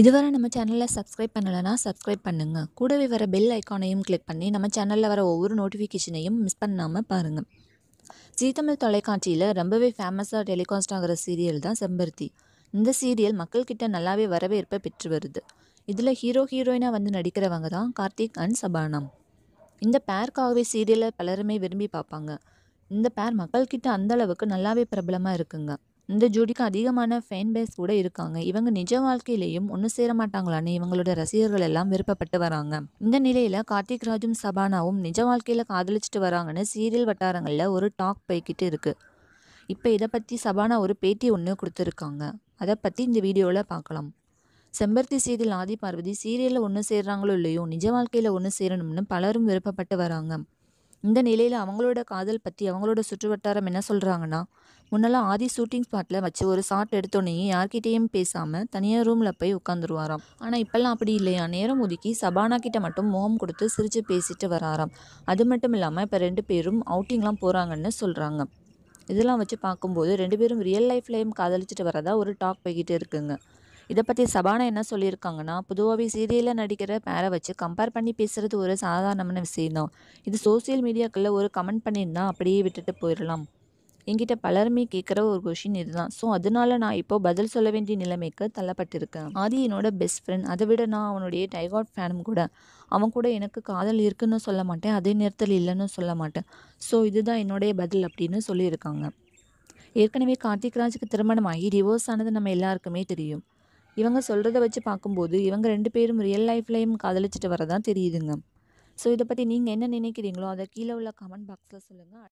இதுவரை நம்ம சேனலை சப்ஸ்கிரைப் பண்ணலைன்னா சப்ஸ்கிரைப் பண்ணுங்க. கூடவே வர பெல் ஐக்கானையும் கிளிக் பண்ணி நம்ம சேனலில் வர ஒவ்வொரு நோட்டிஃபிகேஷனையும் மிஸ் பண்ணாமல் பாருங்கள். ஜீ தமிழ் தொலைக்காட்சியில் ரொம்பவே ஃபேமஸாக டெலிகாஸ்ட் ஆகிற சீரியல் தான் செம்பருத்தி. இந்த சீரியல் மக்கள்கிட்ட நல்லாவே வரவேற்பை பெற்று வருது. இதில் ஹீரோயினாக வந்து நடிக்கிறவங்க தான் கார்த்திக் அண்ட் சபானா. இந்த பேருக்காகவே சீரியலை பலருமே விரும்பி பார்ப்பாங்க. இந்த பேர் மக்கள்கிட்ட அந்த அளவுக்கு நல்லாவே பிரபலமாக இருக்குங்க. இந்த ஜோடிக்கு அதிகமான ஃபேன் பேஸ் கூட இருக்காங்க. இவங்க நிஜ வாழ்க்கையிலேயும் ஒன்று சேர மாட்டாங்களான்னு இவங்களோட ரசிகர்கள் எல்லாம் விருப்பப்பட்டு வராங்க. இந்த நிலையில கார்த்திக் ராஜும் சபானாவும் நிஜ வாழ்க்கையில காதலிச்சுட்டு வராங்கன்னு சீரியல் வட்டாரங்களில் ஒரு டாக் போய்கிட்டு இருக்கு. இப்போ இதை பற்றி சபானா ஒரு பேட்டி ஒன்று கொடுத்துருக்காங்க. அதை பற்றி இந்த வீடியோவில் பார்க்கலாம். செம்பருத்தி சீரியல் ஆதி பார்வதி சீரியலில் ஒன்று சேர்றாங்களோ இல்லையோ நிஜ வாழ்க்கையில் ஒன்று சேரணும்னு பலரும் விருப்பப்பட்டு வராங்க. இந்த நிலையில் அவங்களோட காதல் பற்றி அவங்களோட சுற்று வட்டாரம் என்ன சொல்கிறாங்கன்னா, முன்னெல்லாம் ஆதி ஷூட்டிங் ஸ்பாட்டில் வச்சு ஒரு ஷாட் எடுத்தோன்னே யார்கிட்டேயும் பேசாமல் தனியாக ரூமில் போய் உட்காந்துருவாராம். ஆனால் இப்போல்லாம் அப்படி இல்லையா, நேரம் ஒதுக்கி சபானா கிட்ட மட்டும் முகம் கொடுத்து சிரித்து பேசிட்டு வராராம். அது மட்டும் இல்லாமல் இப்போ 2 பேரும் அவுட்டிங்லாம் போகிறாங்கன்னு சொல்கிறாங்க. இதெல்லாம் வச்சு பார்க்கும்போது 2 பேரும் ரியல் லைஃப்லேயும் காதலிச்சுட்டு வரதா ஒரு டாக் போய்கிட்டு இருக்குங்க. இதை பற்றி சபானா என்ன சொல்லியிருக்காங்கன்னா, பொதுவாகவே சீரியலில் நடிக்கிற பேரை வச்சு கம்பேர் பண்ணி பேசுகிறது ஒரு சாதாரணமான விஷயம்தான். இது சோசியல் மீடியாக்களில் ஒரு கமெண்ட் பண்ணியிருந்தா அப்படியே விட்டுட்டு போயிடலாம். என்கிட்ட பலருமே கேட்குற ஒரு கொஷின் இதுதான். ஸோ அதனால நான் இப்போ பதில் சொல்ல வேண்டிய நிலைமைக்கு தள்ளப்பட்டிருக்கேன். ஆதி என்னோட பெஸ்ட் ஃப்ரெண்ட். அதை விட நான் அவனுடைய டைகாட் ஃபேனும் கூட. அவன் கூட எனக்கு காதல் இருக்குன்னு சொல்ல மாட்டேன், அதே நேரத்தில் இல்லைன்னு சொல்ல மாட்டேன். ஸோ இதுதான் என்னுடைய பதில் அப்படின்னு சொல்லியிருக்காங்க. ஏற்கனவே கார்த்திக் ராஜுக்கு திருமணமாகி டிவோர்ஸ் ஆனது நம்ம எல்லாருக்குமே தெரியும். இவங்க சொல்கிறத வச்சு பார்க்கும்போது இவங்க 2 பேரும் ரியல் லைஃப்லேயும் காதலிச்சுட்டு வரதான் தெரியுதுங்க. ஸோ இதை பற்றி நீங்கள் என்ன நினைக்கிறீங்களோ அதை கீழே உள்ள கமெண்ட் பாக்ஸில் சொல்லுங்கள்.